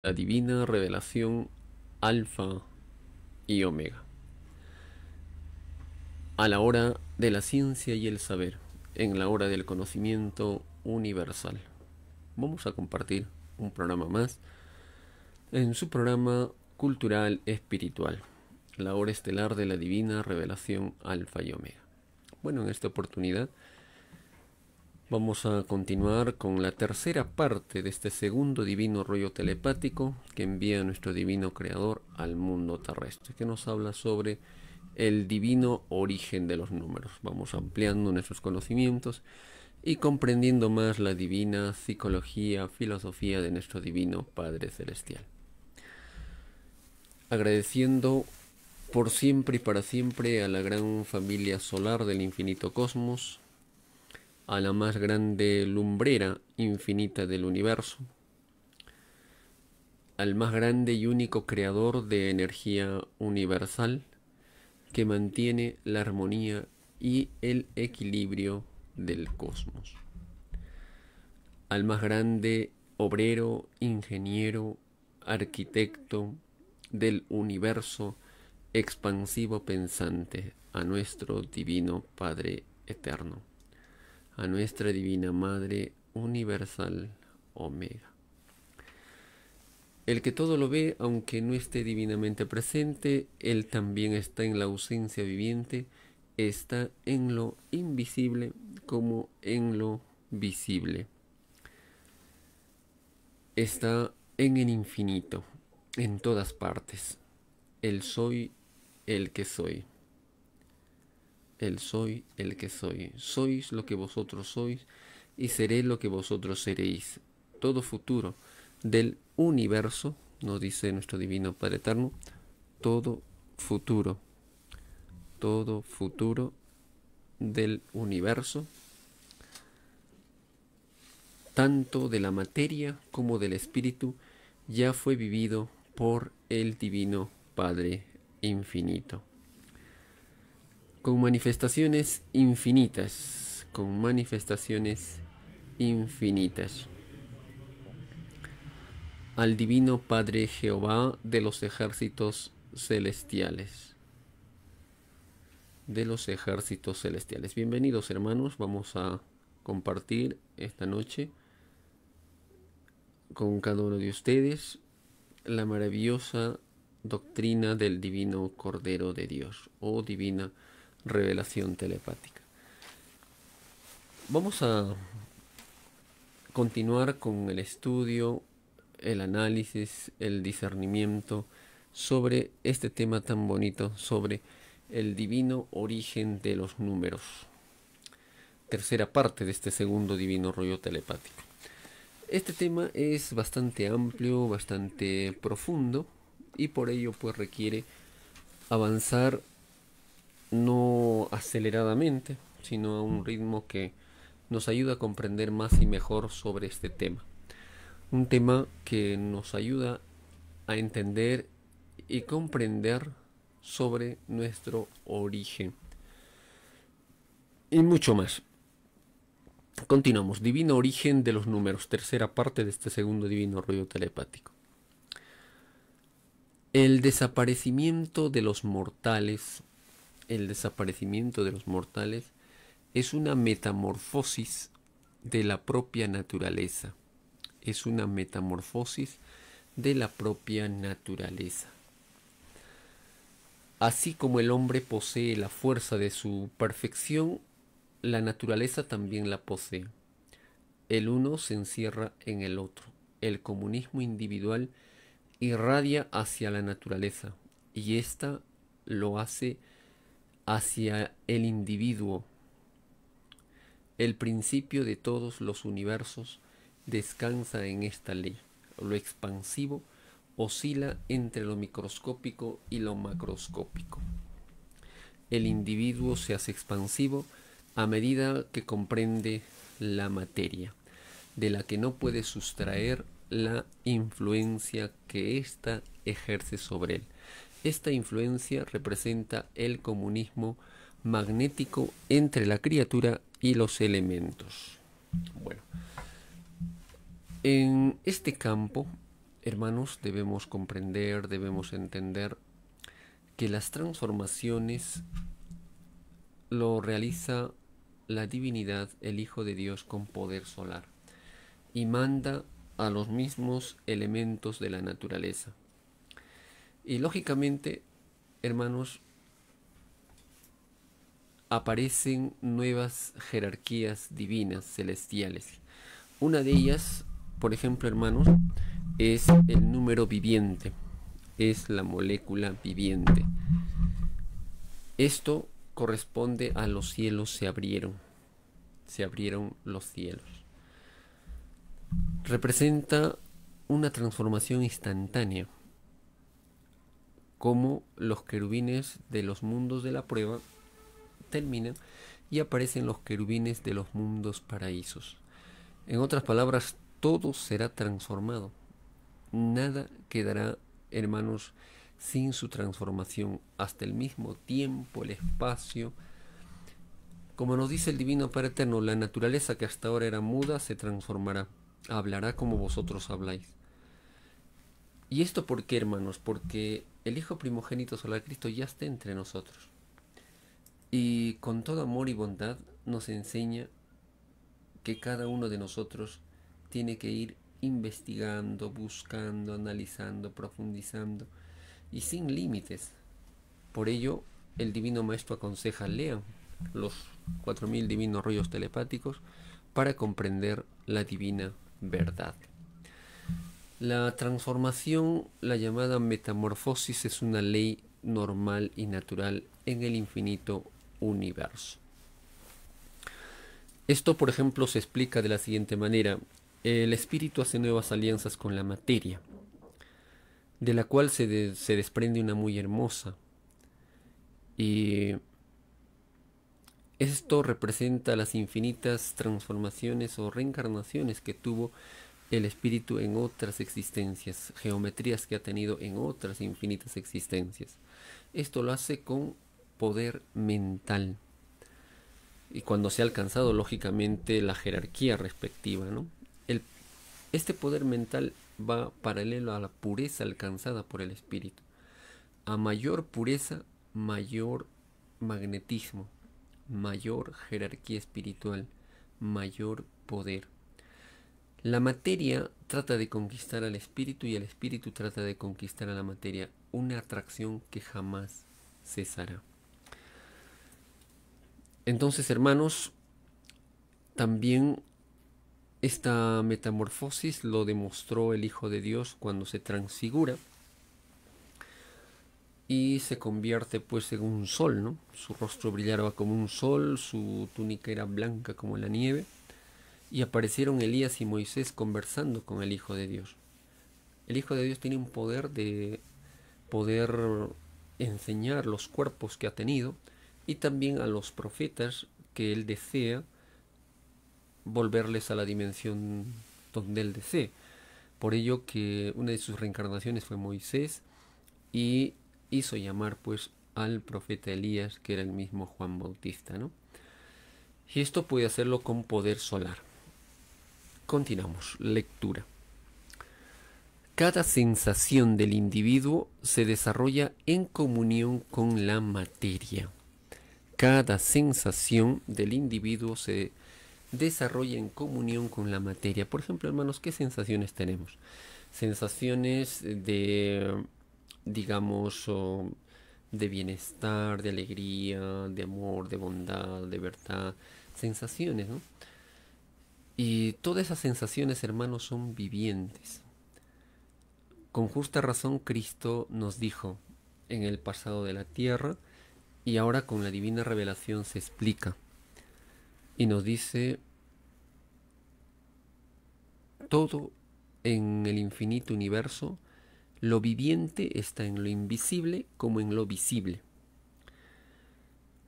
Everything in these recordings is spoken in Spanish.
La divina revelación Alfa y Omega. A la hora de la ciencia y el saber, en la hora del conocimiento universal. Vamos a compartir un programa más en su programa cultural espiritual, la hora estelar de la divina revelación Alfa y Omega. Bueno, en esta oportunidad vamos a continuar con la tercera parte de este segundo divino rollo telepático que envía nuestro divino creador al mundo terrestre, que nos habla sobre el divino origen de los números. Vamos ampliando nuestros conocimientos y comprendiendo más la divina psicología, filosofía de nuestro divino Padre Celestial. Agradeciendo por siempre y para siempre a la gran familia solar del infinito cosmos, a la más grande lumbrera infinita del universo, al más grande y único creador de energía universal que mantiene la armonía y el equilibrio del cosmos, al más grande obrero, ingeniero, arquitecto del universo expansivo pensante, a nuestro divino Padre eterno, a nuestra divina Madre universal Omega. El que todo lo ve, aunque no esté divinamente presente, Él también está en la ausencia viviente, está en lo invisible como en lo visible. Está en el infinito, en todas partes. El soy el que soy. El soy el que soy. Sois lo que vosotros sois y seré lo que vosotros seréis. Todo futuro del universo, nos dice nuestro divino Padre Eterno, todo futuro del universo, tanto de la materia como del espíritu, ya fue vivido por el divino Padre infinito. Con manifestaciones infinitas, con manifestaciones infinitas. Al divino Padre Jehová de los ejércitos celestiales. De los ejércitos celestiales. Bienvenidos, hermanos, vamos a compartir esta noche con cada uno de ustedes la maravillosa doctrina del divino Cordero de Dios o divina revelación telepática. Vamos a continuar con el estudio, el análisis, el discernimiento sobre este tema tan bonito, sobre el divino origen de los números. Tercera parte de este segundo divino rollo telepático. Este tema es bastante amplio, bastante profundo y por ello pues requiere avanzar no aceleradamente, sino a un ritmo que nos ayuda a comprender más y mejor sobre este tema. Un tema que nos ayuda a entender y comprender sobre nuestro origen y mucho más. Continuamos. Divino origen de los números. Tercera parte de este segundo divino rollo telepático. El desaparecimiento de los mortales. El desaparecimiento de los mortales es una metamorfosis de la propia naturaleza. Es una metamorfosis de la propia naturaleza. Así como el hombre posee la fuerza de su perfección, la naturaleza también la posee. El uno se encierra en el otro. El comunismo individual irradia hacia la naturaleza y ésta lo hace hacia el individuo. El principio de todos los universos descansa en esta ley. Lo expansivo oscila entre lo microscópico y lo macroscópico. El individuo se hace expansivo a medida que comprende la materia, de la que no puede sustraer la influencia que ésta ejerce sobre él. Esta influencia representa el comunismo magnético entre la criatura y los elementos. Bueno, en este campo hermanos, debemos comprender, debemos entender que las transformaciones lo realiza la divinidad, el Hijo de Dios, con poder solar, y manda a los mismos elementos de la naturaleza. Y lógicamente, hermanos, aparecen nuevas jerarquías divinas, celestiales. Una de ellas, por ejemplo, hermanos, es el número viviente, es la molécula viviente. Esto corresponde a los cielos se abrieron los cielos. Representa una transformación instantánea, como los querubines de los mundos de la prueba terminan y aparecen los querubines de los mundos paraísos. En otras palabras, todo será transformado. Nada quedará, hermanos, sin su transformación. Hasta el mismo tiempo, el espacio. Como nos dice el Divino Padre Eterno, la naturaleza que hasta ahora era muda se transformará. Hablará como vosotros habláis. ¿Y esto por qué, hermanos? Porque el Hijo primogénito solar Cristo ya está entre nosotros. Y con todo amor y bondad nos enseña que cada uno de nosotros tiene que ir investigando, buscando, analizando, profundizando y sin límites. Por ello, el Divino Maestro aconseja: lean los 4000 divinos rollos telepáticos para comprender la divina verdad. La transformación, la llamada metamorfosis, es una ley normal y natural en el infinito universo. Esto, por ejemplo, se explica de la siguiente manera. El espíritu hace nuevas alianzas con la materia, de la cual se desprende una muy hermosa. Y esto representa las infinitas transformaciones o reencarnaciones que tuvo el espíritu en otras existencias, geometrías que ha tenido en otras infinitas existencias. Esto lo hace con poder mental. Y cuando se ha alcanzado, lógicamente, la jerarquía respectiva, ¿no? Este poder mental va paralelo a la pureza alcanzada por el espíritu. A mayor pureza, mayor magnetismo, mayor jerarquía espiritual, mayor poder. La materia trata de conquistar al espíritu y el espíritu trata de conquistar a la materia, una atracción que jamás cesará. Entonces, hermanos, también esta metamorfosis lo demostró el Hijo de Dios cuando se transfigura y se convierte pues en un sol, ¿no? Su rostro brillaba como un sol, su túnica era blanca como la nieve, y aparecieron Elías y Moisés conversando con el Hijo de Dios. El Hijo de Dios tiene un poder de poder enseñar los cuerpos que ha tenido, y también a los profetas que él desea volverles a la dimensión donde él desee. Por ello que una de sus reencarnaciones fue Moisés, y hizo llamar pues al profeta Elías, que era el mismo Juan Bautista, ¿no? Y esto puede hacerlo con poder solar. Continuamos, lectura. Cada sensación del individuo se desarrolla en comunión con la materia. Cada sensación del individuo se desarrolla en comunión con la materia. Por ejemplo, hermanos, ¿qué sensaciones tenemos? Sensaciones de, digamos, de bienestar, de alegría, de amor, de bondad, de verdad. Sensaciones, ¿no? Y todas esas sensaciones, hermanos, son vivientes. Con justa razón, Cristo nos dijo en el pasado de la tierra, y ahora con la divina revelación se explica. Y nos dice: todo en el infinito universo, lo viviente está en lo invisible como en lo visible.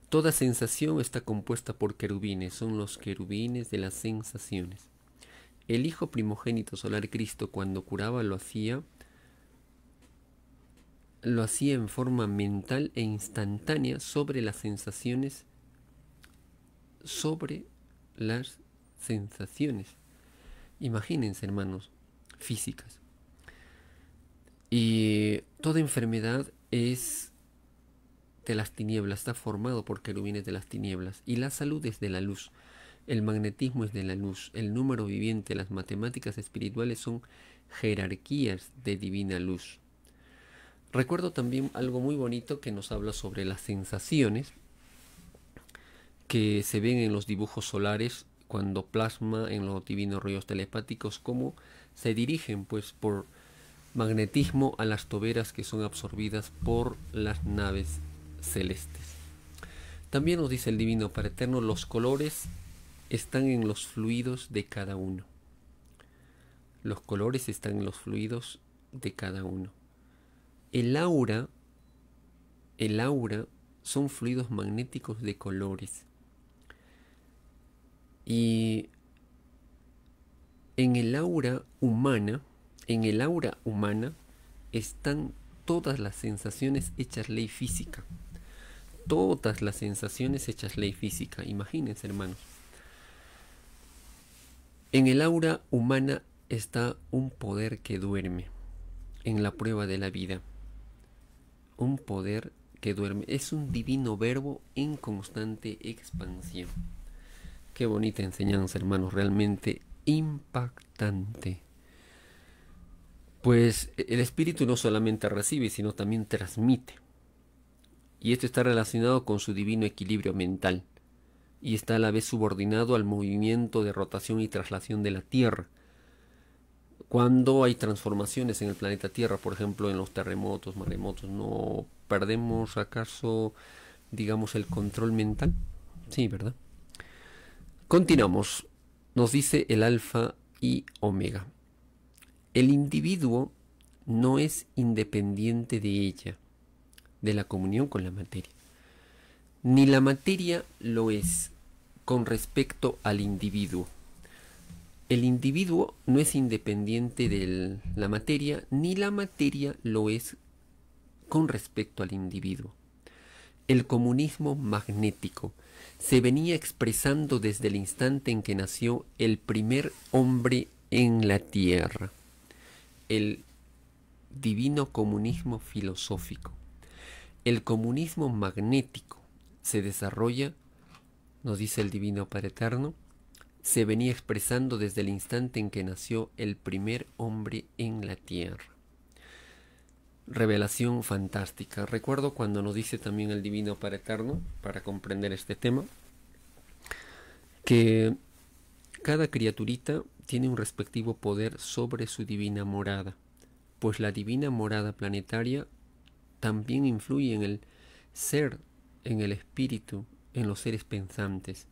Toda sensación está compuesta por querubines, son los querubines de las sensaciones. El Hijo primogénito solar Cristo, cuando curaba, lo hacía en forma mental e instantánea sobre las sensaciones, Imagínense, hermanos, físicas. toda enfermedad es de las tinieblas, está formado por querubines de las tinieblas, y la salud es de la luz. El magnetismo es de la luz, el número viviente, las matemáticas espirituales son jerarquías de divina luz. Recuerdo también algo muy bonito que nos habla sobre las sensaciones que se ven en los dibujos solares cuando plasma en los divinos rollos telepáticos cómo se dirigen pues por magnetismo a las toberas que son absorbidas por las naves celestes. También nos dice el Divino Padre Eterno, los colores están en los fluidos de cada uno. Los colores están en los fluidos de cada uno. El aura son fluidos magnéticos de colores. Y en el aura humana están todas las sensaciones hechas ley física. Todas las sensaciones hechas ley física. Imagínense, hermanos. En el aura humana está un poder que duerme en la prueba de la vida. Un poder que duerme. Es un divino verbo en constante expansión. Qué bonita enseñanza, hermanos. Realmente impactante. Pues el espíritu no solamente recibe, sino también transmite. Y esto está relacionado con su divino equilibrio mental. Y está a la vez subordinado al movimiento de rotación y traslación de la Tierra. Cuando hay transformaciones en el planeta Tierra, por ejemplo, en los terremotos, maremotos, ¿no perdemos acaso, digamos, el control mental? Sí, ¿verdad? Continuamos. Nos dice el Alfa y Omega. El individuo no es independiente de ella, de la comunión con la materia. Ni la materia lo es con respecto al individuo. El individuo no es independiente de la materia, ni la materia lo es con respecto al individuo. El comunismo magnético se venía expresando desde el instante en que nació el primer hombre en la Tierra. El divino comunismo filosófico. El comunismo magnético se desarrolla, nos dice el Divino Padre Eterno, se venía expresando desde el instante en que nació el primer hombre en la Tierra. Revelación fantástica. Recuerdo cuando nos dice también el Divino Padre Eterno, para comprender este tema, que cada criaturita tiene un respectivo poder sobre su divina morada, pues la divina morada planetaria también influye en el ser, en el espíritu, en los seres pensantes.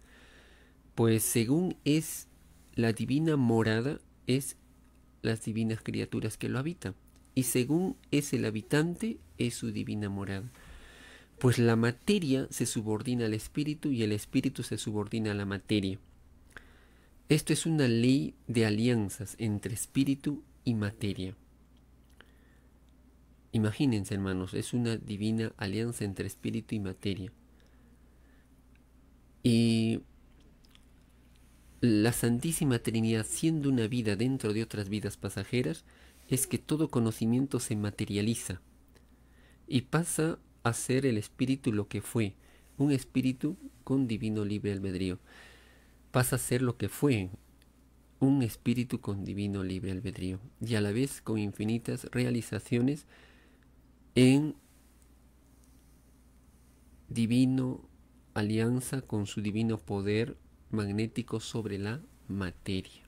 Pues según es la divina morada, es las divinas criaturas que lo habitan. Y según es el habitante, es su divina morada. Pues la materia se subordina al espíritu y el espíritu se subordina a la materia. Esto es una ley de alianzas entre espíritu y materia. Imagínense, hermanos, es una divina alianza entre espíritu y materia. Y la Santísima Trinidad, siendo una vida dentro de otras vidas pasajeras, es que todo conocimiento se materializa y pasa a ser el espíritu lo que fue, un espíritu con divino libre albedrío. Pasa a ser lo que fue, un espíritu con divino libre albedrío y a la vez con infinitas realizaciones en divino alianza con su divino poder magnético sobre la materia.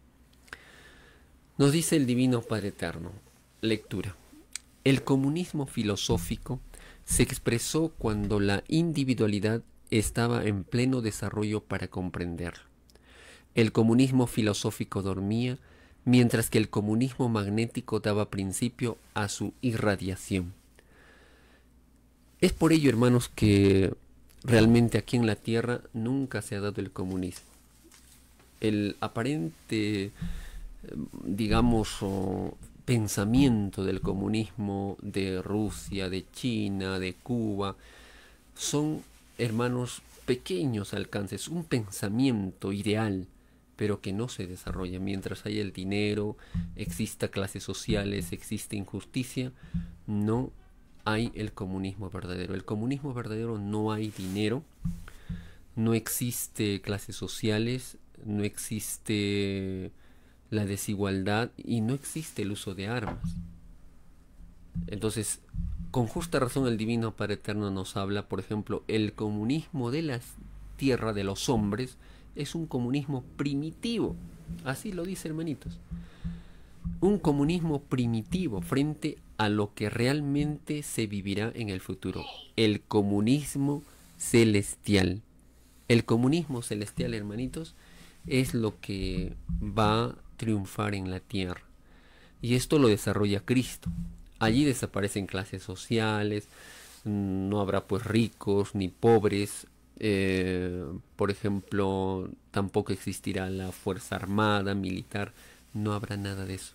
Nos dice el Divino Padre Eterno, lectura. El comunismo filosófico se expresó cuando la individualidad estaba en pleno desarrollo para comprenderlo. El comunismo filosófico dormía, mientras que el comunismo magnético daba principio a su irradiación. Es por ello, hermanos, que realmente aquí en la Tierra nunca se ha dado el comunismo. El aparente, digamos, pensamiento del comunismo de Rusia, de China, de Cuba, son, hermanos, pequeños alcances, un pensamiento ideal, pero que no se desarrolla. Mientras haya el dinero, exista clases sociales, existe injusticia, no hay el comunismo verdadero. El comunismo verdadero no hay dinero, no existe clases sociales, no existe la desigualdad y no existe el uso de armas. Entonces, con justa razón el Divino Padre Eterno nos habla, por ejemplo, el comunismo de la tierra de los hombres es un comunismo primitivo. Así lo dice, hermanitos. Un comunismo primitivo frente a lo que realmente se vivirá en el futuro. El comunismo celestial. El comunismo celestial, hermanitos, es lo que va a triunfar en la tierra. Y esto lo desarrolla Cristo. Allí desaparecen clases sociales, no habrá pues ricos ni pobres. Por ejemplo, tampoco existirá la fuerza armada, militar, no habrá nada de eso.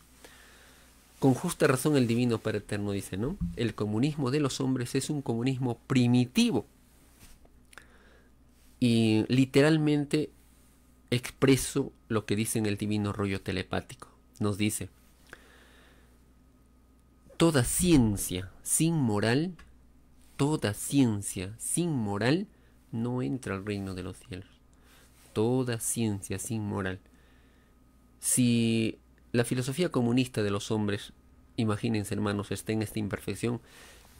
Con justa razón el Divino Padre Eterno dice, ¿no? El comunismo de los hombres es un comunismo primitivo. Y literalmente expreso lo que dice en el divino rollo telepático. Nos dice, toda ciencia sin moral no entra al reino de los cielos. Toda ciencia sin moral. Si la filosofía comunista de los hombres, imagínense hermanos, está en esta imperfección,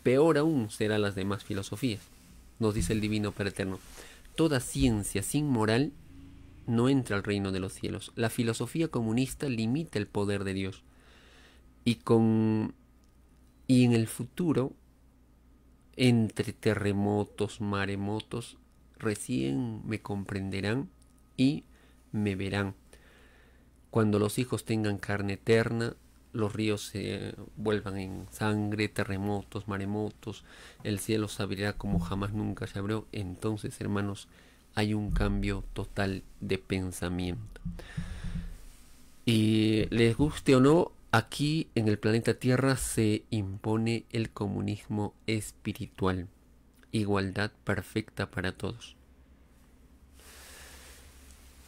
peor aún serán las demás filosofías. Nos dice el Divino Padre Eterno, toda ciencia sin moral no entra al reino de los cielos. La filosofía comunista limita el poder de Dios. Y en el futuro, entre terremotos, maremotos, recién me comprenderán y me verán. Cuando los hijos tengan carne eterna, los ríos se vuelvan en sangre, terremotos, maremotos, el cielo se abrirá como jamás nunca se abrió. Entonces, hermanos, hay un cambio total de pensamiento. Y les guste o no, aquí en el planeta Tierra se impone el comunismo espiritual. Igualdad perfecta para todos.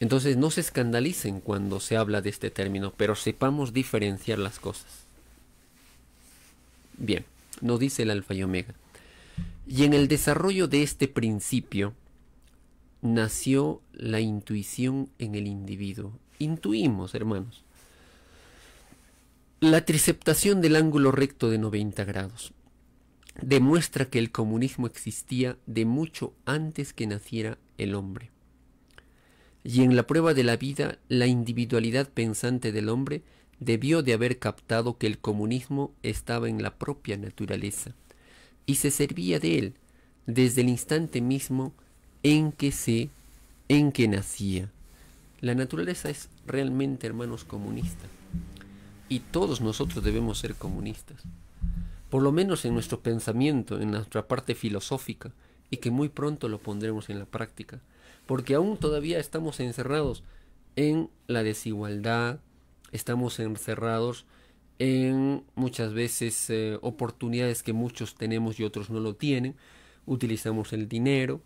Entonces no se escandalicen cuando se habla de este término, pero sepamos diferenciar las cosas. Bien, nos dice el Alfa y Omega. Y en el desarrollo de este principio nació la intuición en el individuo. Intuimos, hermanos. La triceptación del ángulo recto de 90 grados demuestra que el comunismo existía de mucho antes que naciera el hombre. Y en la prueba de la vida, la individualidad pensante del hombre debió de haber captado que el comunismo estaba en la propia naturaleza y se servía de él desde el instante mismo en que nacía. La naturaleza es realmente, hermanos, comunista. Y todos nosotros debemos ser comunistas. Por lo menos en nuestro pensamiento, en nuestra parte filosófica, y que muy pronto lo pondremos en la práctica. Porque aún todavía estamos encerrados en la desigualdad, estamos encerrados en muchas veces oportunidades que muchos tenemos y otros no lo tienen. Utilizamos el dinero,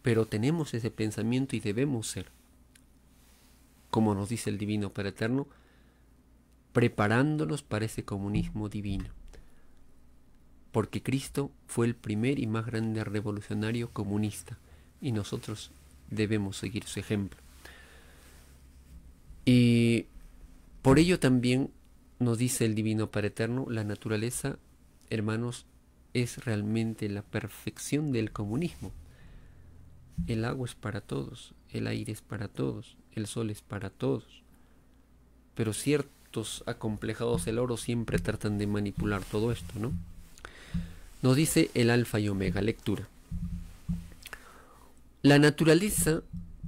pero tenemos ese pensamiento y debemos ser, como nos dice el Divino Padre Eterno, preparándonos para ese comunismo divino. Porque Cristo fue el primer y más grande revolucionario comunista y nosotros debemos seguir su ejemplo. Y por ello también nos dice el Divino Padre Eterno, la naturaleza, hermanos, es realmente la perfección del comunismo. El agua es para todos, el aire es para todos, el sol es para todos. Pero ciertos acomplejados del oro siempre tratan de manipular todo esto, ¿no? Nos dice el Alfa y Omega, lectura. La naturaleza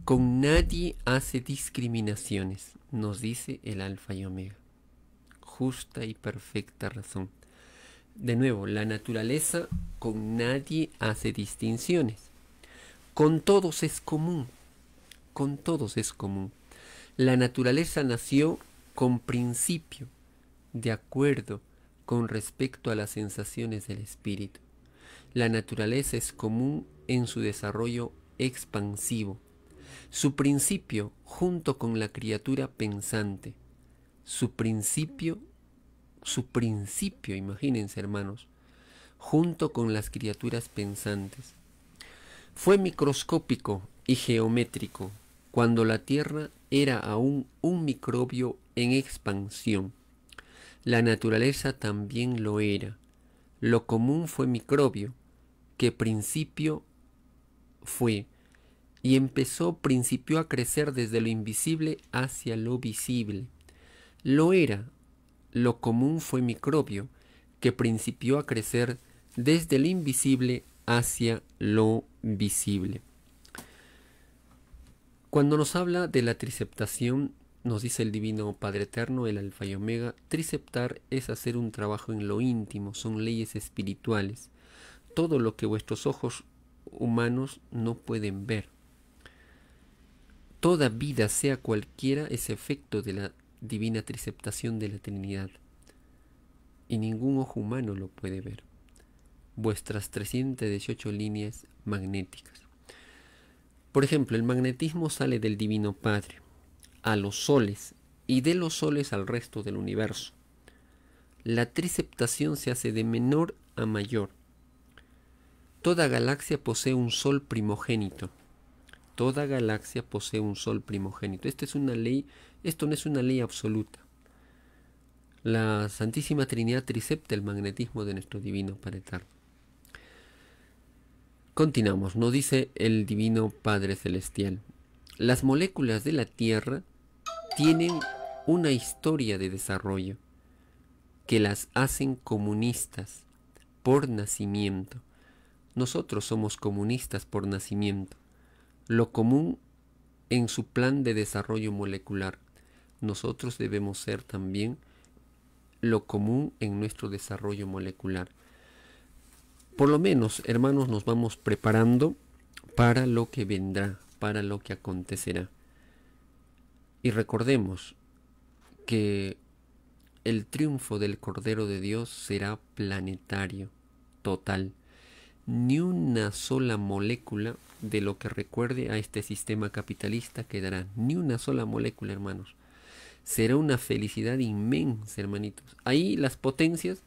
con nadie hace discriminaciones, nos dice el Alfa y Omega. Justa y perfecta razón. De nuevo, la naturaleza con nadie hace distinciones. Con todos es común. Con todos es común. La naturaleza nació con principio, de acuerdo con respecto a las sensaciones del espíritu. La naturaleza es común en su desarrollo expansivo. Su principio junto con la criatura pensante. Su principio su principio, imagínense hermanos, junto con las criaturas pensantes. Fue microscópico y geométrico cuando la Tierra era aún un microbio en expansión. La naturaleza también lo era. Lo común fue microbio, que principio fue, y principió a crecer desde lo invisible hacia lo visible. Lo era. Lo común fue microbio, que principió a crecer desde lo invisible hacia lo visible. Cuando nos habla de la triceptación, nos dice el Divino Padre Eterno, el Alfa y Omega, triceptar es hacer un trabajo en lo íntimo, son leyes espirituales, todo lo que vuestros ojos humanos no pueden ver. Toda vida, sea cualquiera, es efecto de la divina triceptación de la Trinidad, y ningún ojo humano lo puede ver. Vuestras 318 líneas magnéticas. Por ejemplo, el magnetismo sale del Divino Padre a los soles y de los soles al resto del universo. La triceptación se hace de menor a mayor. Toda galaxia posee un sol primogénito. Toda galaxia posee un sol primogénito. Esta es una ley, esto no es una ley absoluta. La Santísima Trinidad tricepta el magnetismo de nuestro Divino Padre Eterno. Continuamos, nos dice el Divino Padre Celestial. Las moléculas de la Tierra tienen una historia de desarrollo que las hacen comunistas por nacimiento. Nosotros somos comunistas por nacimiento. Lo común en su plan de desarrollo molecular. Nosotros debemos ser también lo común en nuestro desarrollo molecular. Por lo menos, hermanos, nos vamos preparando para lo que vendrá, para lo que acontecerá. Y recordemos que el triunfo del Cordero de Dios será planetario, total. Ni una sola molécula de lo que recuerde a este sistema capitalista quedará. Ni una sola molécula, hermanos. Será una felicidad inmensa, hermanitos. Ahí las potencias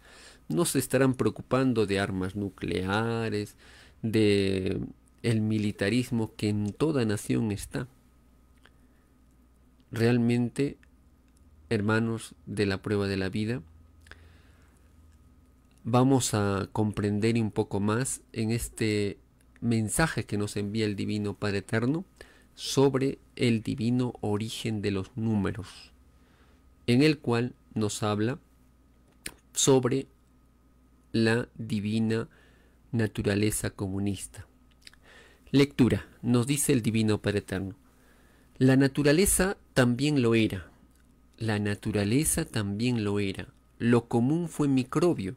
no se estarán preocupando de armas nucleares, de el militarismo que en toda nación está. Realmente, hermanos de la prueba de la vida, vamos a comprender un poco más en este mensaje que nos envía el Divino Padre Eterno sobre el divino origen de los números, en el cual nos habla sobre la divina naturaleza comunista. Lectura. Nos dice el Divino Padre Eterno. La naturaleza también lo era. La naturaleza también lo era. Lo común fue microbio,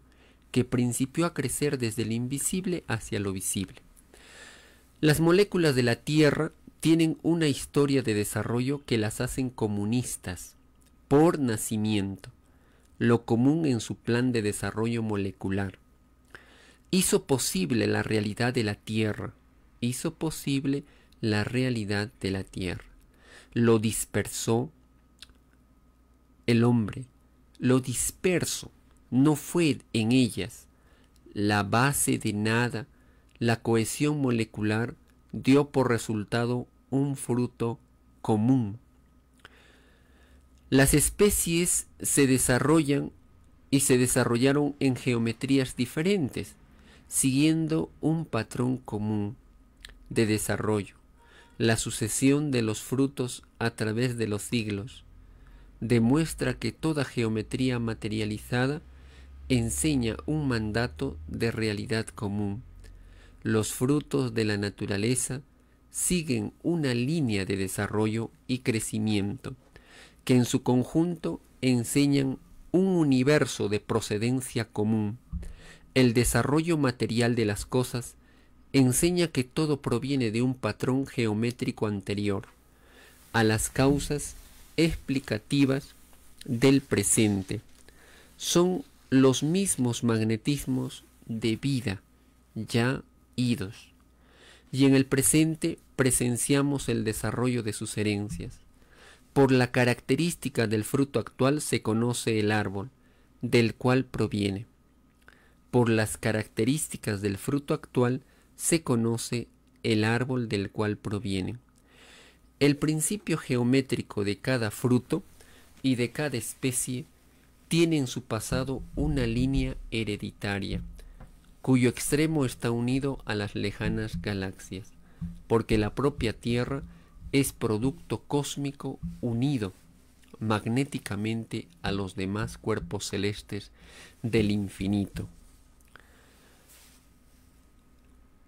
que principió a crecer desde lo invisible hacia lo visible. Las moléculas de la Tierra tienen una historia de desarrollo que las hacen comunistas por nacimiento. Lo común en su plan de desarrollo molecular. Hizo posible la realidad de la Tierra. Hizo posible la realidad de la Tierra. Lo dispersó el hombre. Lo disperso no fue en ellas. La base de nada, la cohesión molecular, dio por resultado un fruto común. Las especies se desarrollan y se desarrollaron en geometrías diferentes, siguiendo un patrón común de desarrollo. La sucesión de los frutos a través de los siglos demuestra que toda geometría materializada enseña un mandato de realidad común. Los frutos de la naturaleza siguen una línea de desarrollo y crecimiento que en su conjunto enseñan un universo de procedencia común. El desarrollo material de las cosas enseña que todo proviene de un patrón geométrico anterior a las causas explicativas del presente. Son los mismos magnetismos de vida ya idos, y en el presente presenciamos el desarrollo de sus herencias. Por la característica del fruto actual se conoce el árbol, del cual proviene. Por las características del fruto actual se conoce el árbol del cual proviene. El principio geométrico de cada fruto y de cada especie tiene en su pasado una línea hereditaria, cuyo extremo está unido a las lejanas galaxias, porque la propia Tierra es producto cósmico unido magnéticamente a los demás cuerpos celestes del infinito.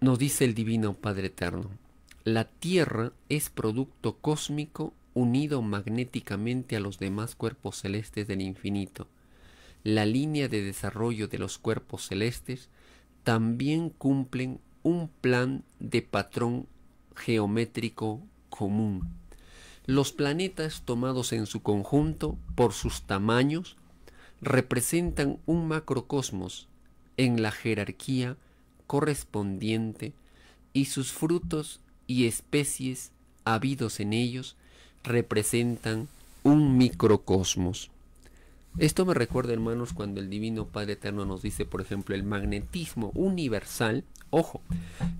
Nos dice el Divino Padre Eterno: la Tierra es producto cósmico unido magnéticamente a los demás cuerpos celestes del infinito. La línea de desarrollo de los cuerpos celestes también cumplen un plan de patrón geométrico común. Los planetas, tomados en su conjunto por sus tamaños, representan un macrocosmos en la jerarquía correspondiente, y sus frutos y especies habidos en ellos representan un microcosmos. Esto me recuerda, hermanos, cuando el Divino Padre Eterno nos dice, por ejemplo, el magnetismo universal. Ojo,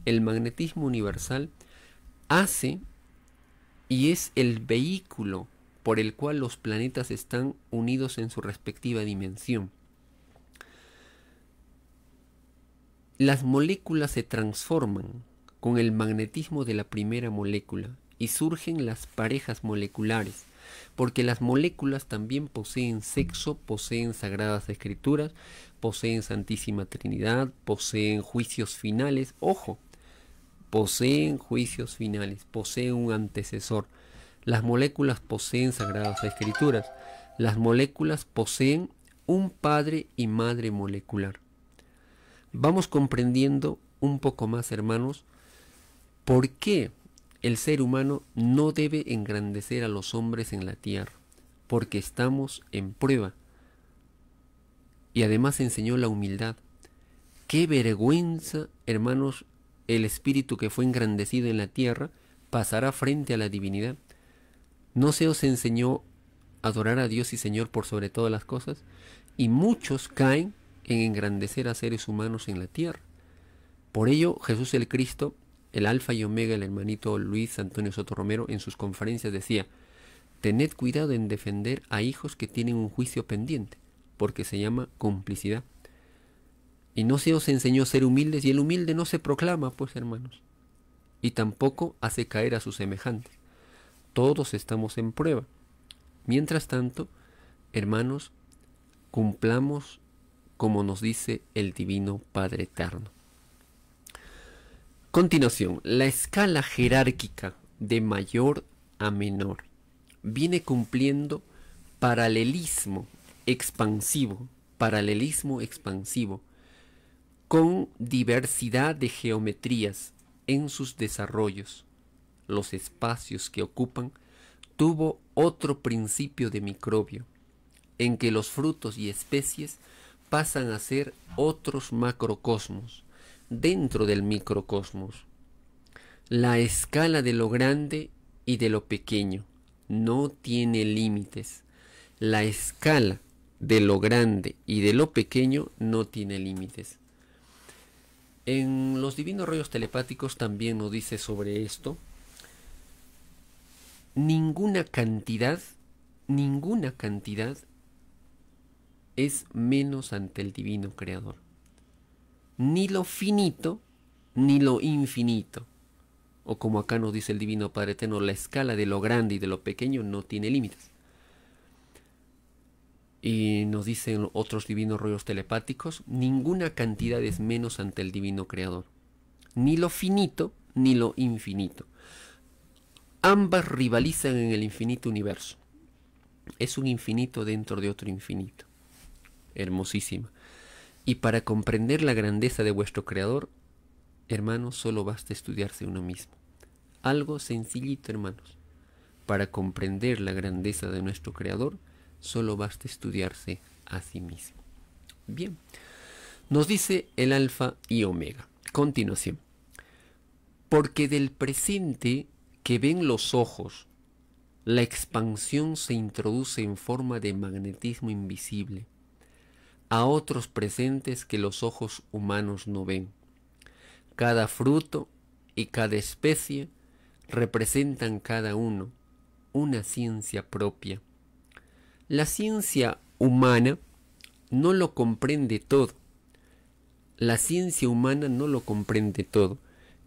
el magnetismo universal hace y es el vehículo por el cual los planetas están unidos en su respectiva dimensión. Las moléculas se transforman con el magnetismo de la primera molécula y surgen las parejas moleculares, porque las moléculas también poseen sexo, poseen sagradas escrituras, poseen Santísima Trinidad, poseen juicios finales. Ojo, poseen juicios finales, poseen un antecesor. Las moléculas poseen sagradas escrituras, las moléculas poseen un padre y madre molecular. Vamos comprendiendo un poco más, hermanos, por qué el ser humano no debe engrandecer a los hombres en la tierra, porque estamos en prueba. Y además enseñó la humildad. Qué vergüenza, hermanos, el espíritu que fue engrandecido en la tierra pasará frente a la divinidad. ¿No se os enseñó a adorar a Dios y Señor por sobre todas las cosas? Y muchos caen en engrandecer a seres humanos en la tierra. Por ello, Jesús el Cristo, el Alfa y Omega, el hermanito Luis Antonio Soto Romero, en sus conferencias decía: tened cuidado en defender a hijos que tienen un juicio pendiente, porque se llama complicidad. Y no se os enseñó a ser humildes, y el humilde no se proclama, pues, hermanos, y tampoco hace caer a sus semejantes. Todos estamos en prueba. Mientras tanto, hermanos, cumplamos como nos dice el Divino Padre Eterno. Continuación, la escala jerárquica de mayor a menor viene cumpliendo paralelismo expansivo con diversidad de geometrías en sus desarrollos. Los espacios que ocupan tuvo otro principio de microbio, en que los frutos y especies pasan a ser otros macrocosmos dentro del microcosmos. La escala de lo grande y de lo pequeño no tiene límites. La escala de lo grande y de lo pequeño no tiene límites. En los divinos rollos telepáticos también nos dice sobre esto: ninguna cantidad es menos ante el divino creador. Ni lo finito, ni lo infinito. O como acá nos dice el Divino Padre Eterno, la escala de lo grande y de lo pequeño no tiene límites. Y nos dicen otros divinos rollos telepáticos: ninguna cantidad es menos ante el divino creador. Ni lo finito, ni lo infinito. Ambas rivalizan en el infinito universo. Es un infinito dentro de otro infinito. Hermosísima. Y para comprender la grandeza de vuestro Creador, hermanos, solo basta estudiarse uno mismo. Algo sencillito, hermanos. Para comprender la grandeza de nuestro Creador, solo basta estudiarse a sí mismo. Bien, nos dice el Alfa y Omega. Continuación. Porque del presente que ven los ojos, la expansión se introduce en forma de magnetismo invisible, a otros presentes que los ojos humanos no ven. Cada fruto y cada especie representan cada uno una ciencia propia. La ciencia humana no lo comprende todo. La ciencia humana no lo comprende todo.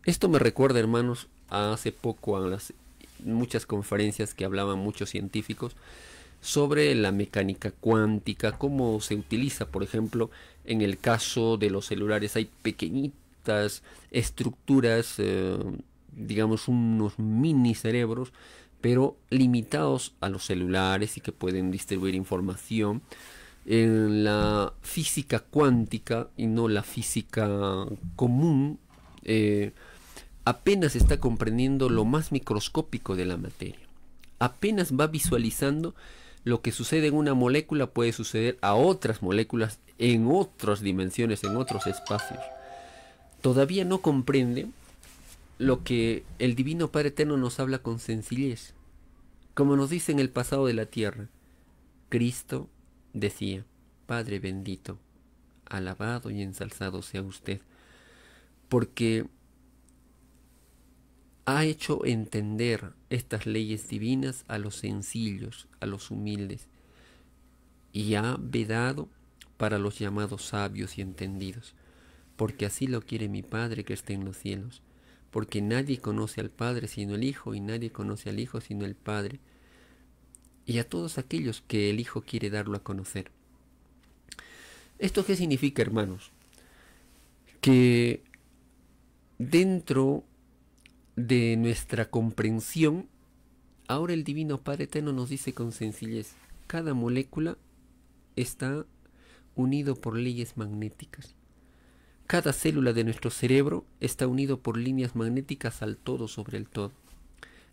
Esto me recuerda, hermanos, a hace poco a las muchas conferencias que hablaban muchos científicos sobre la mecánica cuántica, cómo se utiliza, por ejemplo, en el caso de los celulares hay pequeñitas estructuras, digamos unos mini cerebros, pero limitados a los celulares y que pueden distribuir información. En la física cuántica y no la física común, apenas está comprendiendo lo más microscópico de la materia. Apenas va visualizando lo que sucede en una molécula puede suceder a otras moléculas en otras dimensiones, en otros espacios. Todavía no comprende lo que el Divino Padre Eterno nos habla con sencillez. Como nos dice en el pasado de la tierra, Cristo decía: Padre bendito, alabado y ensalzado sea usted, porque ha hecho entender estas leyes divinas a los sencillos, a los humildes, y ha vedado para los llamados sabios y entendidos, porque así lo quiere mi Padre que está en los cielos, porque nadie conoce al Padre sino el Hijo, y nadie conoce al Hijo sino el Padre, y a todos aquellos que el Hijo quiere darlo a conocer. ¿Esto qué significa, hermanos? Que dentro de nuestra comprensión, ahora el Divino Padre Eterno nos dice con sencillez: cada molécula está unido por leyes magnéticas. Cada célula de nuestro cerebro está unido por líneas magnéticas al todo sobre el todo.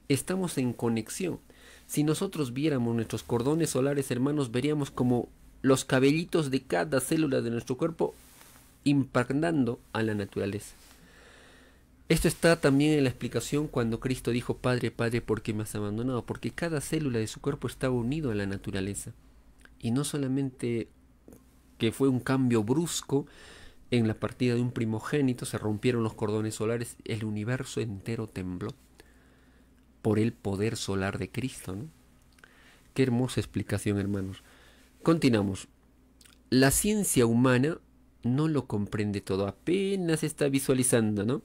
Estamos en conexión. Si nosotros viéramos nuestros cordones solares, hermanos, veríamos como los cabellitos de cada célula de nuestro cuerpo impactando a la naturaleza. Esto está también en la explicación cuando Cristo dijo: Padre, Padre, ¿por qué me has abandonado? Porque cada célula de su cuerpo estaba unido a la naturaleza. Y no solamente que fue un cambio brusco en la partida de un primogénito, se rompieron los cordones solares, el universo entero tembló por el poder solar de Cristo, ¿no? Qué hermosa explicación, hermanos. Continuamos. La ciencia humana no lo comprende todo, apenas está visualizando, ¿no?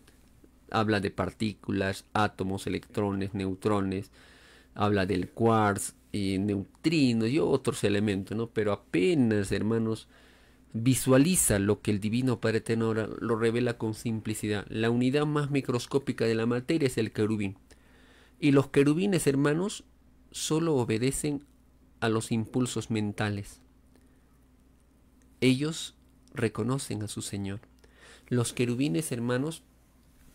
Habla de partículas, átomos, electrones, neutrones, habla del quartz, neutrinos y otros elementos, ¿no? Pero apenas, hermanos, visualiza lo que el Divino Padre Eterno lo revela con simplicidad. La unidad más microscópica de la materia es el querubín. Y los querubines, hermanos, solo obedecen a los impulsos mentales. Ellos reconocen a su Señor. Los querubines, hermanos,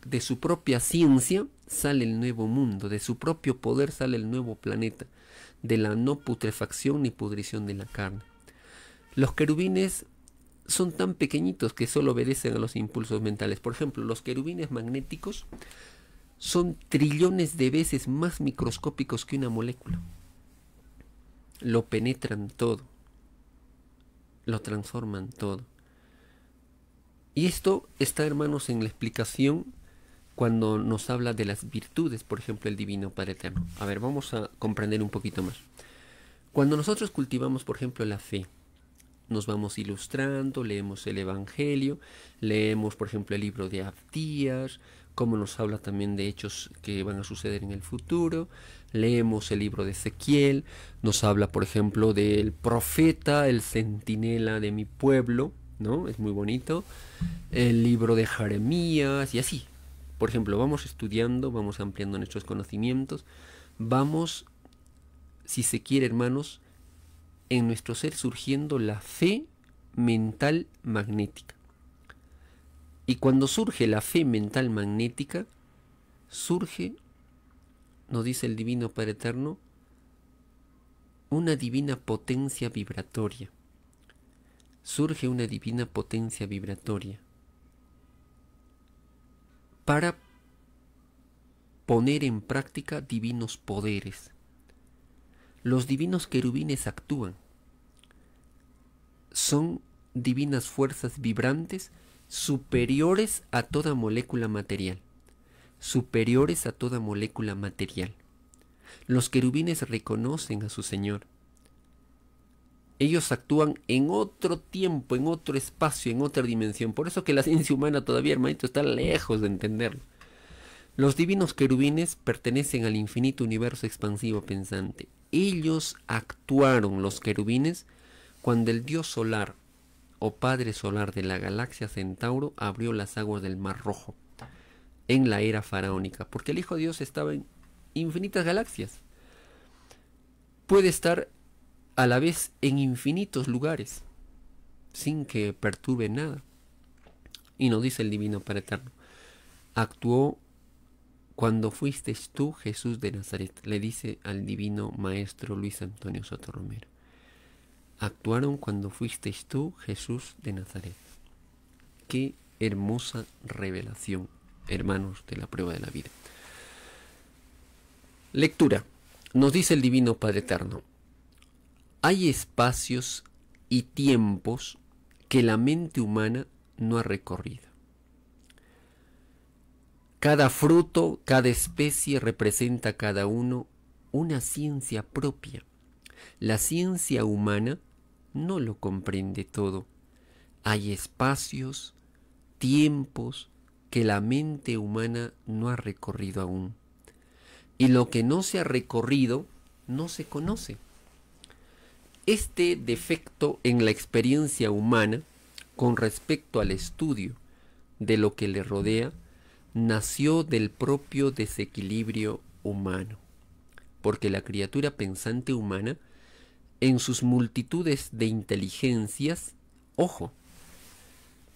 de su propia ciencia sale el nuevo mundo, de su propio poder sale el nuevo planeta, de la no putrefacción ni pudrición de la carne. Los querubines son tan pequeñitos que solo obedecen a los impulsos mentales. Por ejemplo, los querubines magnéticos son trillones de veces más microscópicos que una molécula. Lo penetran todo, lo transforman todo. Y esto está, hermanos, en la explicación cuando nos habla de las virtudes, por ejemplo, el Divino Padre Eterno. A ver, vamos a comprender un poquito más. Cuando nosotros cultivamos, por ejemplo, la fe, nos vamos ilustrando, leemos el Evangelio, leemos, por ejemplo, el libro de Abdías, como nos habla también de hechos que van a suceder en el futuro, leemos el libro de Ezequiel, nos habla, por ejemplo, del profeta, el centinela de mi pueblo, ¿no? Es muy bonito, el libro de Jeremías y así. Por ejemplo, vamos estudiando, vamos ampliando nuestros conocimientos, vamos, si se quiere, hermanos, en nuestro ser surgiendo la fe mental magnética. Y cuando surge la fe mental magnética, surge, nos dice el Divino Padre Eterno, una divina potencia vibratoria. Surge una divina potencia vibratoria para poner en práctica divinos poderes. Los divinos querubines actúan. Son divinas fuerzas vibrantes superiores a toda molécula material. Superiores a toda molécula material. Los querubines reconocen a su Señor. Ellos actúan en otro tiempo, en otro espacio, en otra dimensión. Por eso que la ciencia humana todavía, hermanito, está lejos de entenderlo. Los divinos querubines pertenecen al infinito universo expansivo pensante. Ellos actuaron, los querubines, cuando el dios solar o padre solar de la galaxia Centauro abrió las aguas del Mar Rojo en la era faraónica, porque el Hijo de Dios estaba en infinitas galaxias. Puede estar a la vez en infinitos lugares, sin que perturbe nada. Y nos dice el Divino Padre Eterno: actuó cuando fuiste tú, Jesús de Nazaret. Le dice al Divino Maestro Luis Antonio Soto Romero: actuaron cuando fuiste tú, Jesús de Nazaret. Qué hermosa revelación, hermanos de la prueba de la vida. Lectura. Nos dice el Divino Padre Eterno: hay espacios y tiempos que la mente humana no ha recorrido. Cada fruto, cada especie representa a cada uno una ciencia propia. La ciencia humana no lo comprende todo. Hay espacios, tiempos que la mente humana no ha recorrido aún. Y lo que no se ha recorrido no se conoce. Este defecto en la experiencia humana con respecto al estudio de lo que le rodea nació del propio desequilibrio humano, porque la criatura pensante humana, en sus multitudes de inteligencias, ojo,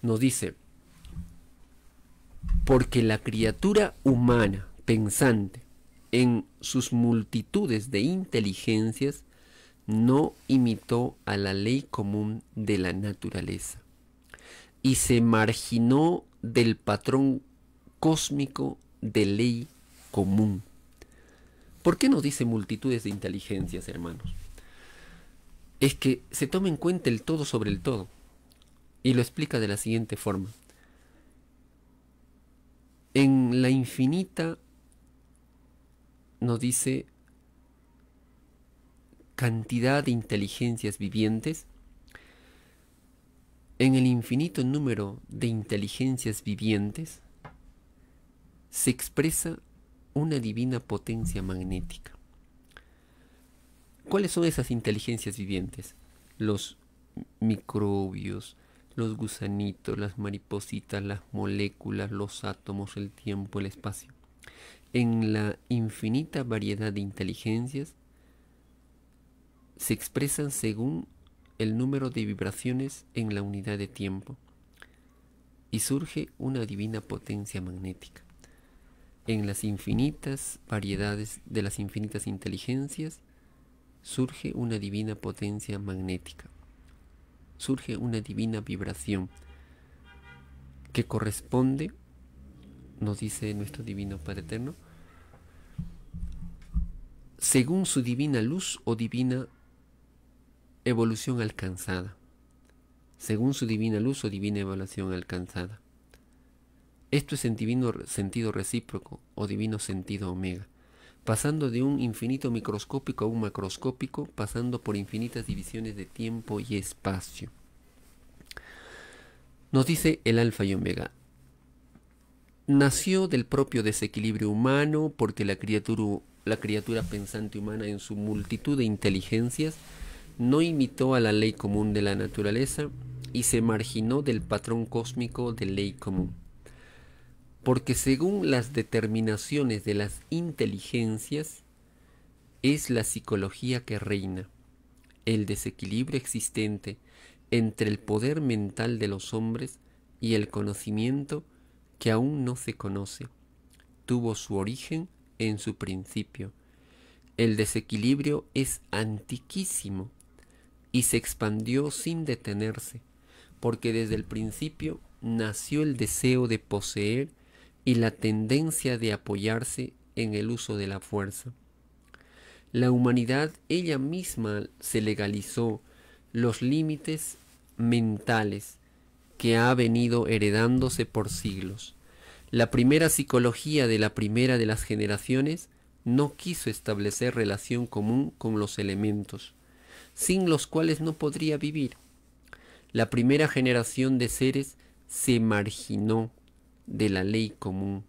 nos dice, porque la criatura humana pensante, en sus multitudes de inteligencias, no imitó a la ley común de la naturaleza y se marginó del patrón cósmico de ley común. ¿Por qué nos dice multitudes de inteligencias, hermanos? Es que se toma en cuenta el todo sobre el todo, y lo explica de la siguiente forma. En la infinita, nos dice, cantidad de inteligencias vivientes, en el infinito número de inteligencias vivientes se expresa una divina potencia magnética. ¿Cuáles son esas inteligencias vivientes? Los microbios, los gusanitos, las maripositas, las moléculas, los átomos, el tiempo, el espacio. En la infinita variedad de inteligencias se expresan según el número de vibraciones en la unidad de tiempo y surge una divina potencia magnética. En las infinitas variedades de las infinitas inteligencias surge una divina potencia magnética, surge una divina vibración que corresponde, nos dice nuestro Divino Padre Eterno, según su divina luz o divina evolución alcanzada, según su divina luz o divina evolución alcanzada. Esto es en divino sentido recíproco o divino sentido omega, pasando de un infinito microscópico a un macroscópico, pasando por infinitas divisiones de tiempo y espacio. Nos dice el alfa y omega. Nació del propio desequilibrio humano porque la criatura pensante humana en su multitud de inteligencias no imitó a la ley común de la naturaleza y se marginó del patrón cósmico de ley común. Porque según las determinaciones de las inteligencias, es la psicología que reina, el desequilibrio existente entre el poder mental de los hombres y el conocimiento que aún no se conoce, tuvo su origen en su principio. El desequilibrio es antiquísimo y se expandió sin detenerse, porque desde el principio nació el deseo de poseer y la tendencia de apoyarse en el uso de la fuerza. La humanidad ella misma se legalizó los límites mentales que ha venido heredándose por siglos. La primera psicología de la primera de las generaciones no quiso establecer relación común con los elementos, sin los cuales no podría vivir. La primera generación de seres se marginó de la ley común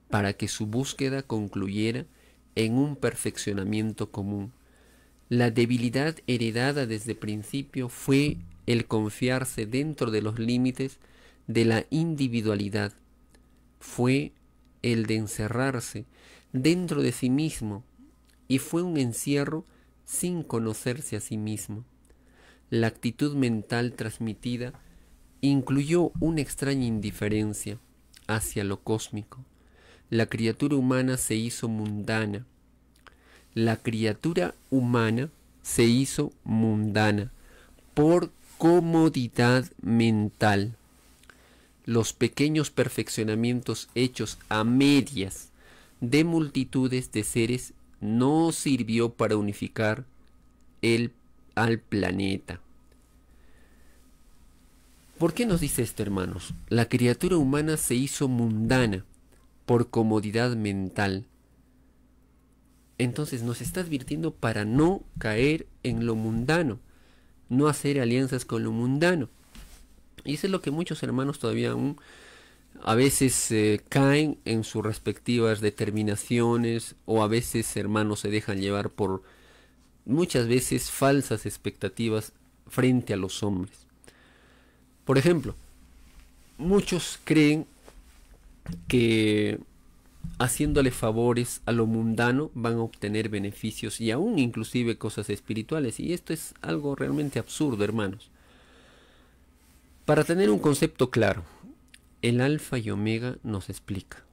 para que su búsqueda concluyera en un perfeccionamiento común. La debilidad heredada desde el principio fue el confiarse dentro de los límites de la individualidad, fue el de encerrarse dentro de sí mismo y fue un encierro sin conocerse a sí mismo. La actitud mental transmitida incluyó una extraña indiferencia hacia lo cósmico. La criatura humana se hizo mundana. La criatura humana se hizo mundana por comodidad mental. Los pequeños perfeccionamientos hechos a medias de multitudes de seres no sirvió para unificar al planeta. ¿Por qué nos dice esto, hermanos? La criatura humana se hizo mundana por comodidad mental. Entonces nos está advirtiendo para no caer en lo mundano, no hacer alianzas con lo mundano. Y eso es lo que muchos hermanos todavía aún a veces caen en sus respectivas determinaciones, o a veces, hermanos, se dejan llevar por muchas veces falsas expectativas frente a los hombres. Por ejemplo, muchos creen que haciéndole favores a lo mundano van a obtener beneficios y aún inclusive cosas espirituales, y esto es algo realmente absurdo, hermanos. Para tener un concepto claro, el Alfa y Omega nos explica: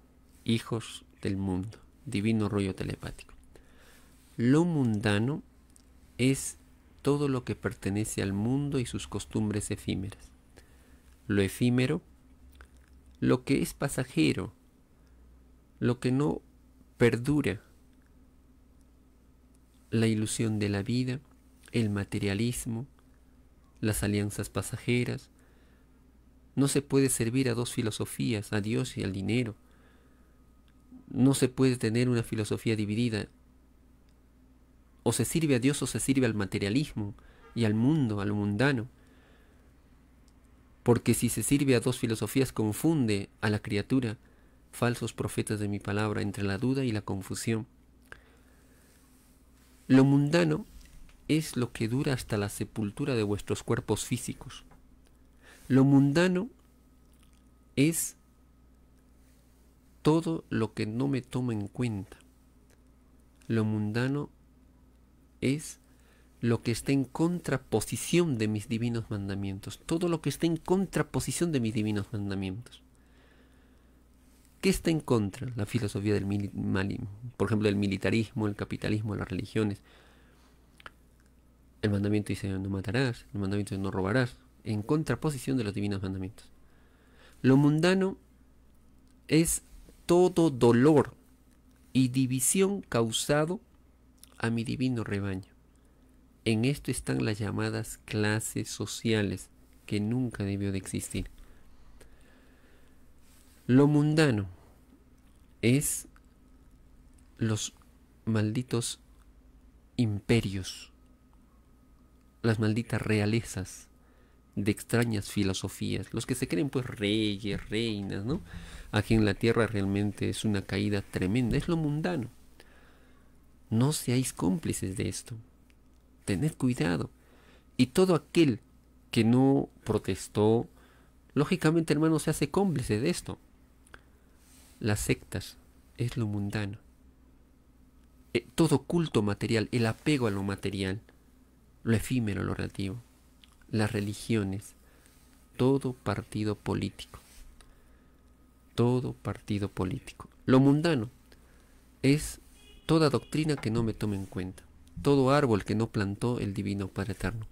hijos del mundo, divino rollo telepático. Lo mundano es todo lo que pertenece al mundo y sus costumbres efímeras. Lo efímero, lo que es pasajero, lo que no perdura, la ilusión de la vida, el materialismo, las alianzas pasajeras. No se puede servir a dos filosofías, a Dios y al dinero. No se puede tener una filosofía dividida. O se sirve a Dios o se sirve al materialismo y al mundo, a lo mundano. Porque si se sirve a dos filosofías confunde a la criatura, falsos profetas de mi palabra, entre la duda y la confusión. Lo mundano es lo que dura hasta la sepultura de vuestros cuerpos físicos. Lo mundano es todo lo que no me toma en cuenta. Lo mundano es lo que está en contraposición de mis divinos mandamientos. Todo lo que está en contraposición de mis divinos mandamientos. ¿Qué está en contra? La filosofía del por ejemplo, del militarismo, el capitalismo, las religiones. El mandamiento dice no matarás, el mandamiento dice no robarás, en contraposición de los divinos mandamientos. Lo mundano es todo dolor y división causado a mi divino rebaño. En esto están las llamadas clases sociales, que nunca debió de existir. Lo mundano es los malditos imperios, las malditas realezas de extrañas filosofías, los que se creen pues reyes, reinas, ¿no? Aquí en la tierra realmente es una caída tremenda, es lo mundano. No seáis cómplices de esto, tened cuidado. Y todo aquel que no protestó, lógicamente, hermano, se hace cómplice de esto. Las sectas es lo mundano. Todo culto material, el apego a lo material, lo efímero, lo relativo. Las religiones, todo partido político. Todo partido político. Lo mundano es toda doctrina que no me tome en cuenta. Todo árbol que no plantó el divino Padre Eterno.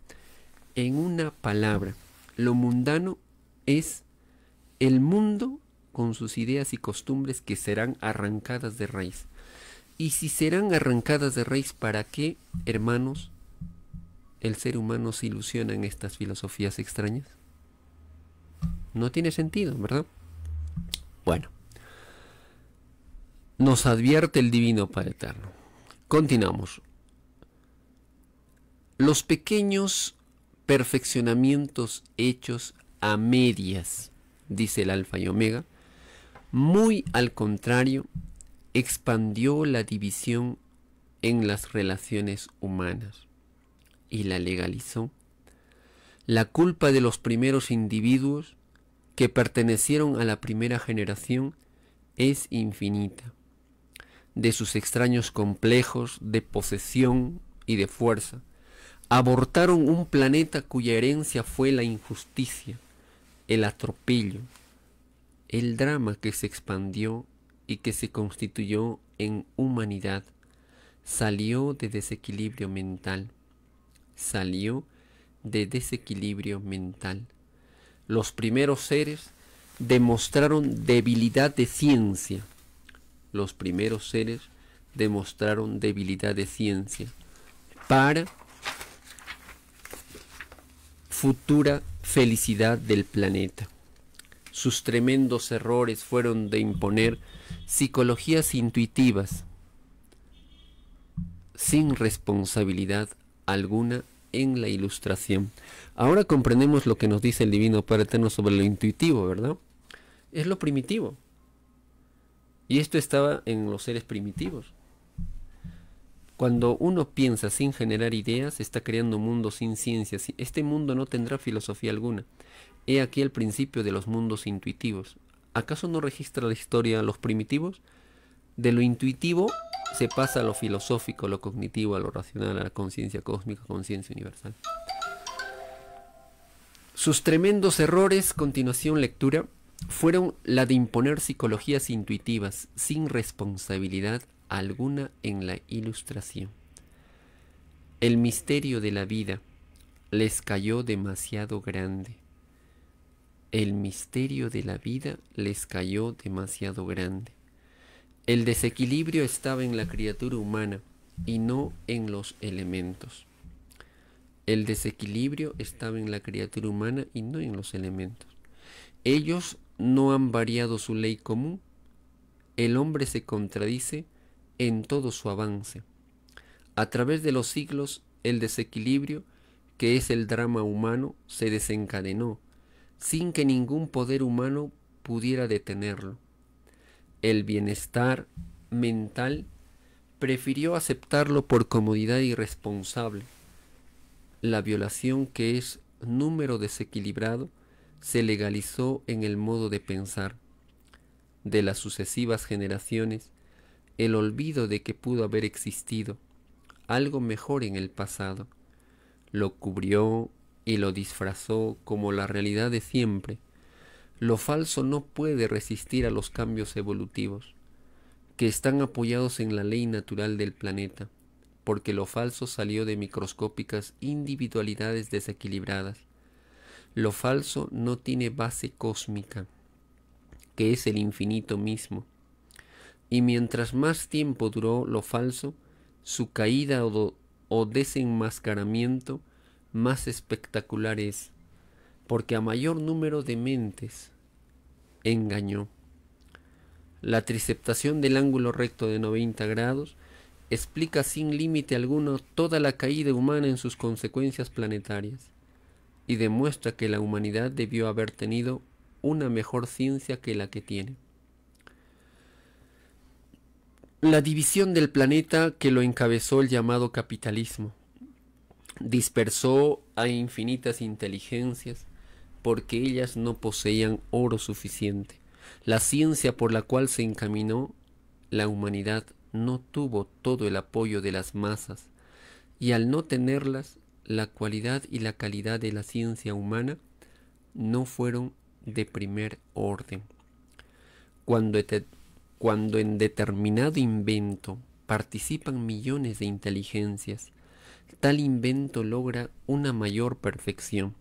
En una palabra, lo mundano es el mundo con sus ideas y costumbres que serán arrancadas de raíz. Y si serán arrancadas de raíz, ¿para qué, hermanos? el ser humano se ilusiona en estas filosofías extrañas? No tiene sentido, ¿verdad? Bueno, nos advierte el Divino Padre Eterno. Continuamos. Los pequeños perfeccionamientos hechos a medias, dice el Alfa y Omega, muy al contrario, expandió la división en las relaciones humanas y la legalizó. La culpa de los primeros individuos que pertenecieron a la primera generación es infinita. De sus extraños complejos de posesión y de fuerza, abortaron un planeta cuya herencia fue la injusticia, el atropello, el drama que se expandió y que se constituyó en humanidad. Salió de desequilibrio mental. Salió de desequilibrio mental. Los primeros seres demostraron debilidad de ciencia. Los primeros seres demostraron debilidad de ciencia para futura felicidad del planeta. Sus tremendos errores fueron de imponer psicologías intuitivas sin responsabilidad alguna en la ilustración. Ahora comprendemos lo que nos dice el Divino Padre Eterno sobre lo intuitivo, ¿verdad? Es lo primitivo. Y esto estaba en los seres primitivos. Cuando uno piensa sin generar ideas, está creando un mundo sin ciencia. Este mundo no tendrá filosofía alguna. He aquí el principio de los mundos intuitivos. ¿Acaso no registra la historia los primitivos? De lo intuitivo se pasa a lo filosófico, a lo cognitivo, a lo racional, a la conciencia cósmica, conciencia universal. Sus tremendos errores, continuación lectura, fueron la de imponer psicologías intuitivas sin responsabilidad alguna en la ilustración. El misterio de la vida les cayó demasiado grande. El misterio de la vida les cayó demasiado grande. El desequilibrio estaba en la criatura humana y no en los elementos. El desequilibrio estaba en la criatura humana y no en los elementos. Ellos no han variado su ley común. El hombre se contradice en todo su avance. A través de los siglos, el desequilibrio, que es el drama humano, se desencadenó, sin que ningún poder humano pudiera detenerlo. El bienestar mental prefirió aceptarlo por comodidad irresponsable. La violación, que es número desequilibrado, se legalizó en el modo de pensar de las sucesivas generaciones. El olvido de que pudo haber existido algo mejor en el pasado lo cubrió y lo disfrazó como la realidad de siempre. Lo falso no puede resistir a los cambios evolutivos, que están apoyados en la ley natural del planeta, porque lo falso salió de microscópicas individualidades desequilibradas. Lo falso no tiene base cósmica, que es el infinito mismo. Y mientras más tiempo duró lo falso, su caída o desenmascaramiento más espectacular es, porque a mayor número de mentes engañó. La triceptación del ángulo recto de 90 grados explica sin límite alguno toda la caída humana en sus consecuencias planetarias y demuestra que la humanidad debió haber tenido una mejor ciencia que la que tiene. La división del planeta que lo encabezó el llamado capitalismo dispersó a infinitas inteligencias porque ellas no poseían oro suficiente. La ciencia por la cual se encaminó la humanidad no tuvo todo el apoyo de las masas, y al no tenerlas, la cualidad y la calidad de la ciencia humana no fueron de primer orden. Cuando en determinado invento participan millones de inteligencias, tal invento logra una mayor perfección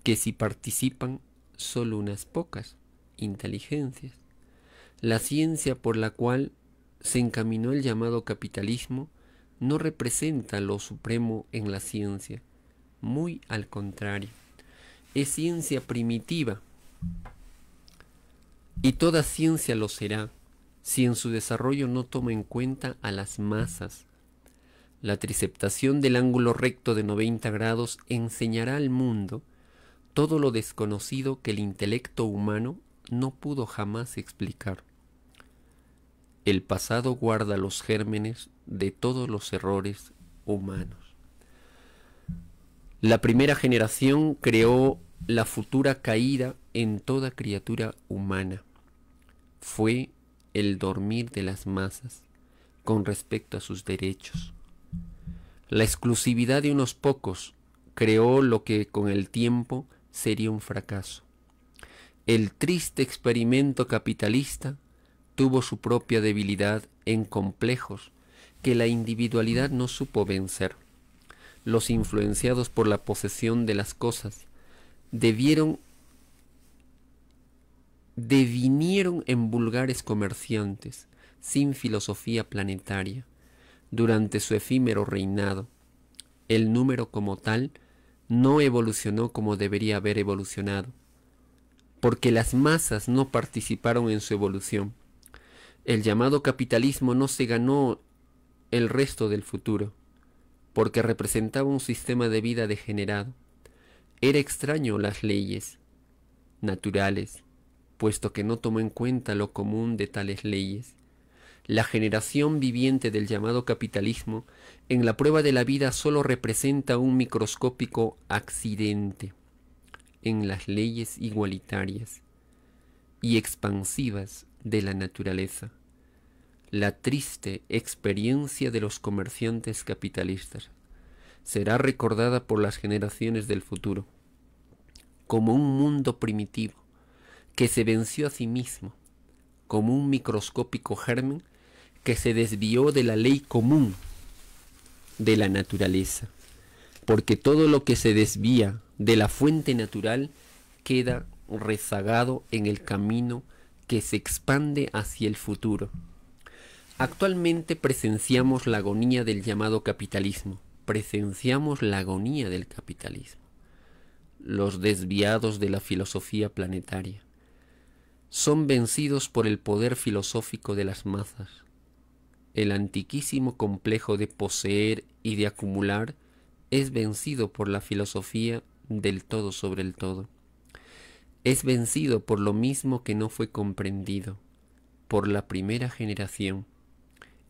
que si participan solo unas pocas inteligencias. La ciencia por la cual se encaminó el llamado capitalismo no representa lo supremo en la ciencia, muy al contrario, es ciencia primitiva, y toda ciencia lo será si en su desarrollo no toma en cuenta a las masas. La triceptación del ángulo recto de 90 grados enseñará al mundo todo lo desconocido que el intelecto humano no pudo jamás explicar. El pasado guarda los gérmenes de todos los errores humanos. La primera generación creó la futura caída en toda criatura humana. Fue el dormir de las masas con respecto a sus derechos. La exclusividad de unos pocos creó lo que con el tiempo sería un fracaso. El triste experimento capitalista tuvo su propia debilidad en complejos que la individualidad no supo vencer. Los influenciados por la posesión de las cosas devinieron en vulgares comerciantes sin filosofía planetaria durante su efímero reinado. El número como tal no evolucionó como debería haber evolucionado, porque las masas no participaron en su evolución. El llamado capitalismo no se ganó el resto del futuro, porque representaba un sistema de vida degenerado. Era extraño las leyes naturales, puesto que no tomó en cuenta lo común de tales leyes. La generación viviente del llamado capitalismo en la prueba de la vida solo representa un microscópico accidente en las leyes igualitarias y expansivas de la naturaleza. La triste experiencia de los comerciantes capitalistas será recordada por las generaciones del futuro como un mundo primitivo que se venció a sí mismo, como un microscópico germen que se desvió de la ley común de la naturaleza, porque todo lo que se desvía de la fuente natural queda rezagado en el camino que se expande hacia el futuro. Actualmente presenciamos la agonía del llamado capitalismo, presenciamos la agonía del capitalismo. Los desviados de la filosofía planetaria son vencidos por el poder filosófico de las masas. El antiquísimo complejo de poseer y de acumular es vencido por la filosofía del todo sobre el todo. Es vencido por lo mismo que no fue comprendido, por la primera generación.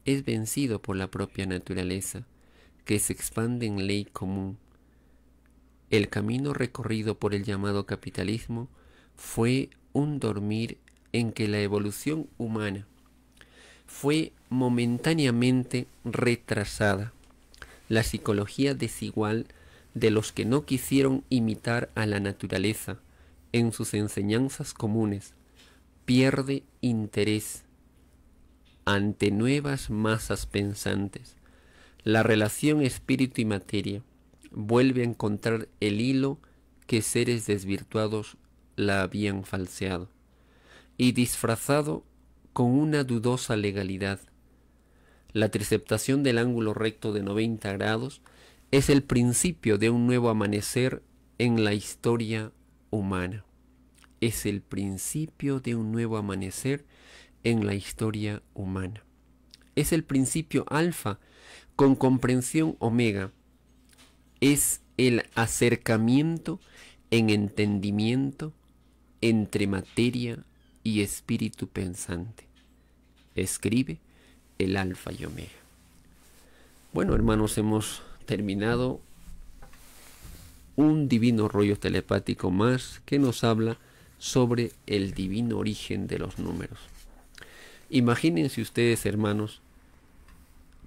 Es vencido por la propia naturaleza, que se expande en ley común. El camino recorrido por el llamado capitalismo fue un dormir en que la evolución humana fue momentáneamente retrasada. La psicología desigual de los que no quisieron imitar a la naturaleza en sus enseñanzas comunes pierde interés ante nuevas masas pensantes. La relación espíritu y materia vuelve a encontrar el hilo que seres desvirtuados la habían falseado y disfrazado con una dudosa legalidad. La triceptación del ángulo recto de 90 grados es el principio de un nuevo amanecer en la historia humana. Es el principio de un nuevo amanecer en la historia humana. Es el principio alfa con comprensión omega. Es el acercamiento en entendimiento entre materia y espíritu pensante. Escribe el alfa y omega. Bueno, hermanos, hemos terminado un divino rollo telepático más que nos habla sobre el divino origen de los números. Imagínense ustedes, hermanos,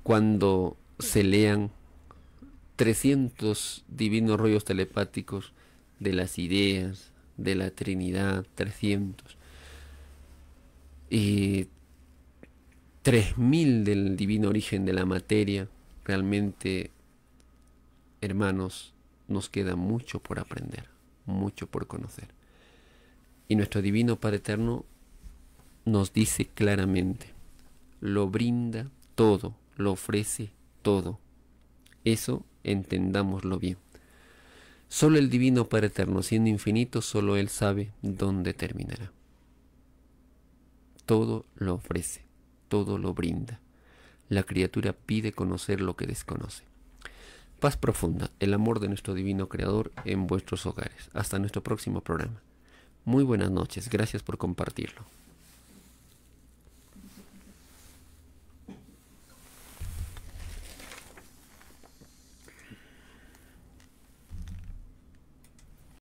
cuando se lean 300 divinos rollos telepáticos de las ideas, de la Trinidad, 300, y 3000 del divino origen de la materia. Realmente, hermanos, nos queda mucho por aprender, mucho por conocer. Y nuestro divino Padre Eterno nos dice claramente, lo brinda todo, lo ofrece todo. Eso entendámoslo bien. Solo el Divino Padre Eterno, siendo infinito, solo Él sabe dónde terminará. Todo lo ofrece, todo lo brinda. La criatura pide conocer lo que desconoce. Paz profunda, el amor de nuestro Divino Creador en vuestros hogares. Hasta nuestro próximo programa. Muy buenas noches, gracias por compartirlo.